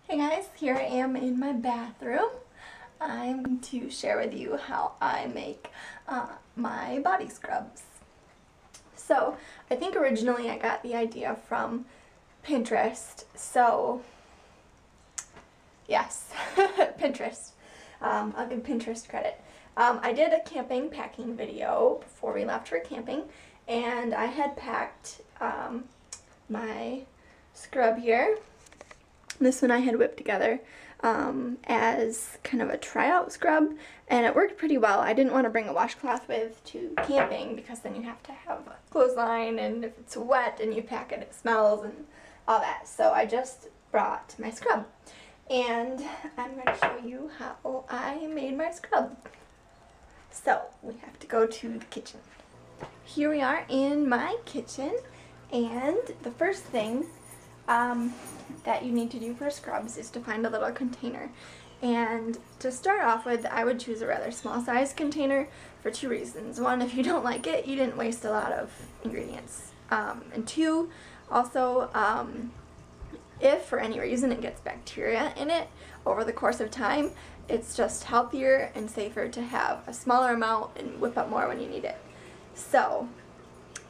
Hey guys, here I am in my bathroom. I'm going to share with you how I make my body scrubs. So, I think originally I got the idea from Pinterest. So, yes, Pinterest. I'll give Pinterest credit. I did a camping packing video before we left for camping, and I had packed my scrub here. This one I had whipped together as kind of a tryout scrub, and it worked pretty well. I didn't want to bring a washcloth with to camping because then you have to have a clothesline, and if it's wet and you pack it, it smells and all that. So I just brought my scrub, and I'm going to show you how I made my scrub. So we have to go to the kitchen. Here we are in my kitchen, and the first thing that you need to do for scrubs is to find a little container. And to start off with, I would choose a rather small size container for two reasons. One, if you don't like it, you didn't waste a lot of ingredients. And two, also, if for any reason it gets bacteria in it over the course of time, it's just healthier and safer to have a smaller amount and whip up more when you need it. So,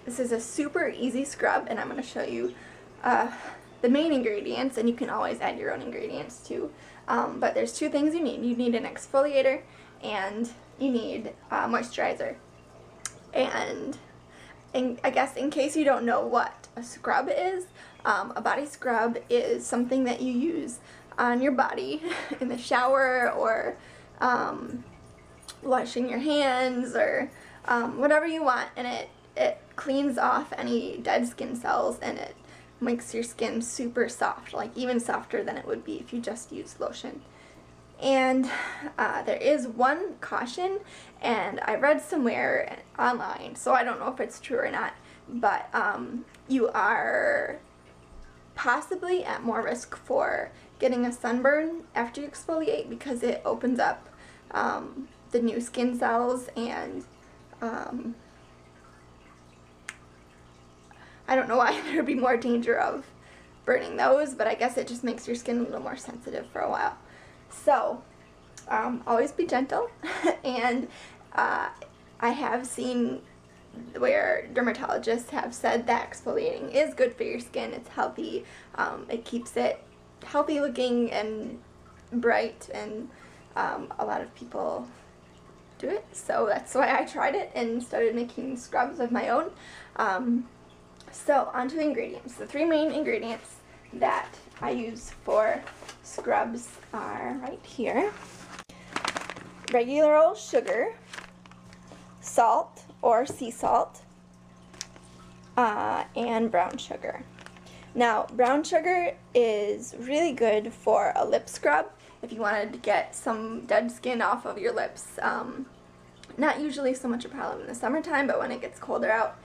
this is a super easy scrub, and I'm going to show you the main ingredients, and you can always add your own ingredients too. But there's two things you need. You need an exfoliator, and you need moisturizer. And I guess in case you don't know what a scrub is, a body scrub is something that you use on your body in the shower, or washing your hands, or whatever you want, and it cleans off any dead skin cells, and it makes your skin super soft, like even softer than it would be if you just used lotion. And there is one caution, and I read somewhere online, so I don't know if it's true or not, but you are possibly at more risk for getting a sunburn after you exfoliate, because it opens up the new skin cells, and I don't know why there would be more danger of burning those, but I guess it just makes your skin a little more sensitive for a while. So, always be gentle, and I have seen where dermatologists have said that exfoliating is good for your skin. It's healthy. It keeps it healthy looking and bright, and a lot of people do it. So that's why I tried it and started making scrubs of my own. So, on to the ingredients. The three main ingredients that I use for scrubs are right here. Regular old sugar, salt or sea salt, and brown sugar. Now, brown sugar is really good for a lip scrub if you wanted to get some dead skin off of your lips. Not usually so much a problem in the summertime, but when it gets colder out,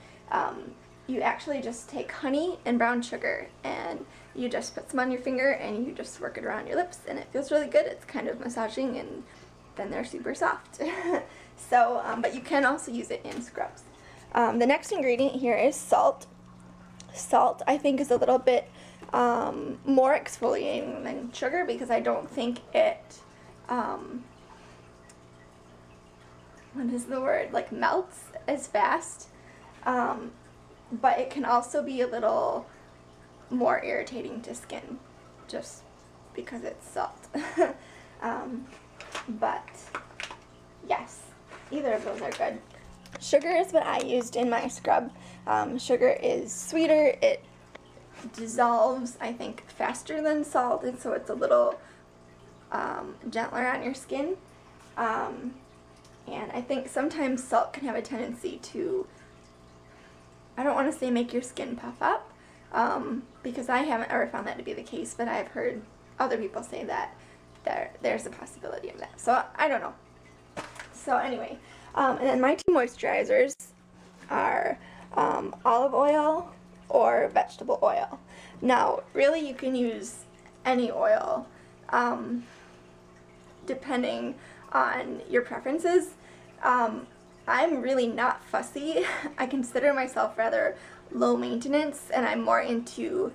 you actually just take honey and brown sugar, and you just put some on your finger, and you just work it around your lips, and it feels really good. It's kind of massaging, and then they're super soft. So, but you can also use it in scrubs. The next ingredient here is salt. Salt, I think, is a little bit more exfoliating than sugar, because I don't think it, what is the word, like melts as fast. But it can also be a little more irritating to skin, just because it's salt. But yes, either of those are good. Sugar is what I used in my scrub. Sugar is sweeter, it dissolves, I think, faster than salt, and so it's a little gentler on your skin. And I think sometimes salt can have a tendency to, I don't want to say make your skin puff up, because I haven't ever found that to be the case, but I've heard other people say that there's a possibility of that. So I don't know. So anyway, and then my two moisturizers are olive oil or vegetable oil. Now, really, you can use any oil, depending on your preferences. I'm really not fussy. I consider myself rather low maintenance, and I'm more into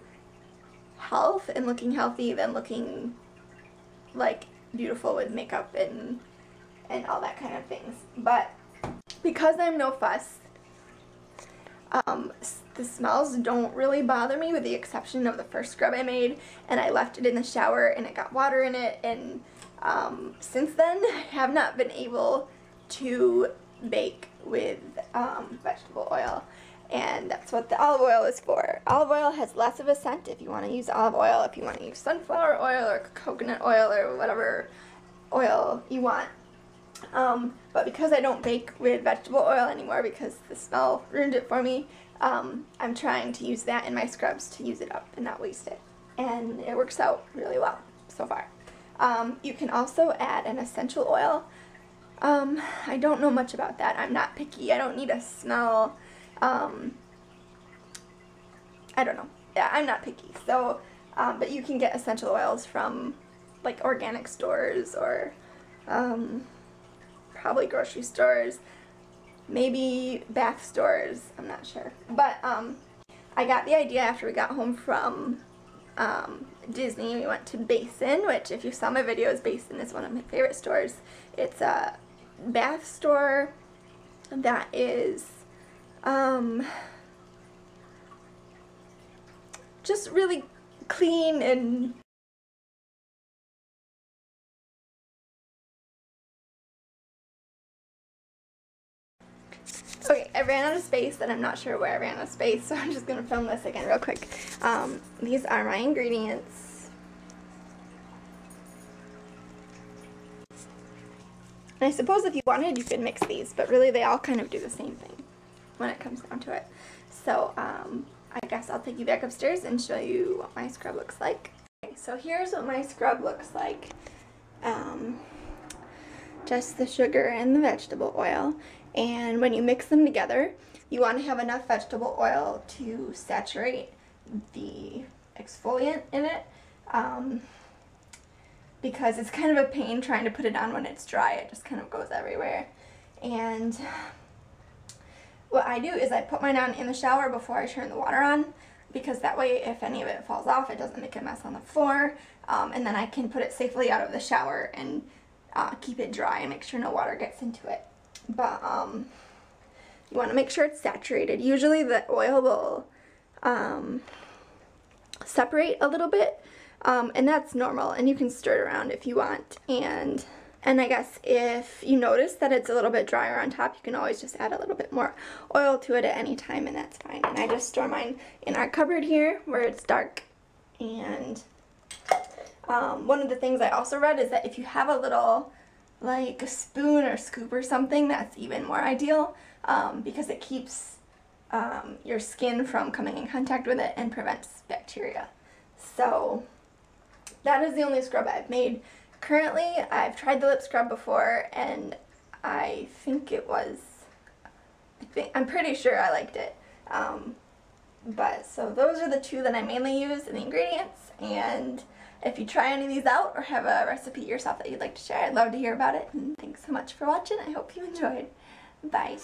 health and looking healthy than looking like beautiful with makeup and all that kind of things. But because I'm no fuss, the smells don't really bother me with the exception of the first scrub I made, and I left it in the shower and it got water in it, and since then I have not been able to bake with vegetable oil, and that's what the olive oil is for. Olive oil has less of a scent if you want to use olive oil. If you want to use sunflower oil or coconut oil or whatever oil you want. But because I don't bake with vegetable oil anymore because the smell ruined it for me, I'm trying to use that in my scrubs to use it up and not waste it. And it works out really well so far. You can also add an essential oil. I don't know much about that. I'm not picky. I don't need a smell. I don't know. Yeah, I'm not picky. So, but you can get essential oils from like organic stores or probably grocery stores, maybe bath stores, I'm not sure. But I got the idea after we got home from Disney. We went to Basin, which if you saw my videos, Basin is one of my favorite stores. It's a bath store that is just really clean and okay, I ran out of space and I'm not sure where I ran out of space, so I'm just going to film this again real quick. These are my ingredients. And I suppose if you wanted you could mix these, but really they all kind of do the same thing when it comes down to it. So I guess I'll take you back upstairs and show you what my scrub looks like. Okay, so here's what my scrub looks like. Just the sugar and the vegetable oil. And when you mix them together, you want to have enough vegetable oil to saturate the exfoliant in it, because it's kind of a pain trying to put it on when it's dry. It just kind of goes everywhere. And what I do is I put mine on in the shower before I turn the water on, because that way if any of it falls off, it doesn't make a mess on the floor, and then I can put it safely out of the shower and keep it dry and make sure no water gets into it. But you want to make sure it's saturated. Usually the oil will separate a little bit, and that's normal, and you can stir it around if you want. And I guess if you notice that it's a little bit drier on top, you can always just add a little bit more oil to it at any time, and that's fine. And I just store mine in our cupboard here where it's dark. And one of the things I also read is that if you have a little like a spoon or scoop or something, that's even more ideal, because it keeps your skin from coming in contact with it and prevents bacteria. So that is the only scrub I've made. Currently, I've tried the lip scrub before, and I think it was, I'm pretty sure I liked it. But so those are the two that I mainly use in the ingredients, and if you try any of these out or have a recipe yourself that you'd like to share, I'd love to hear about it. And thanks so much for watching. I hope you enjoyed. Bye.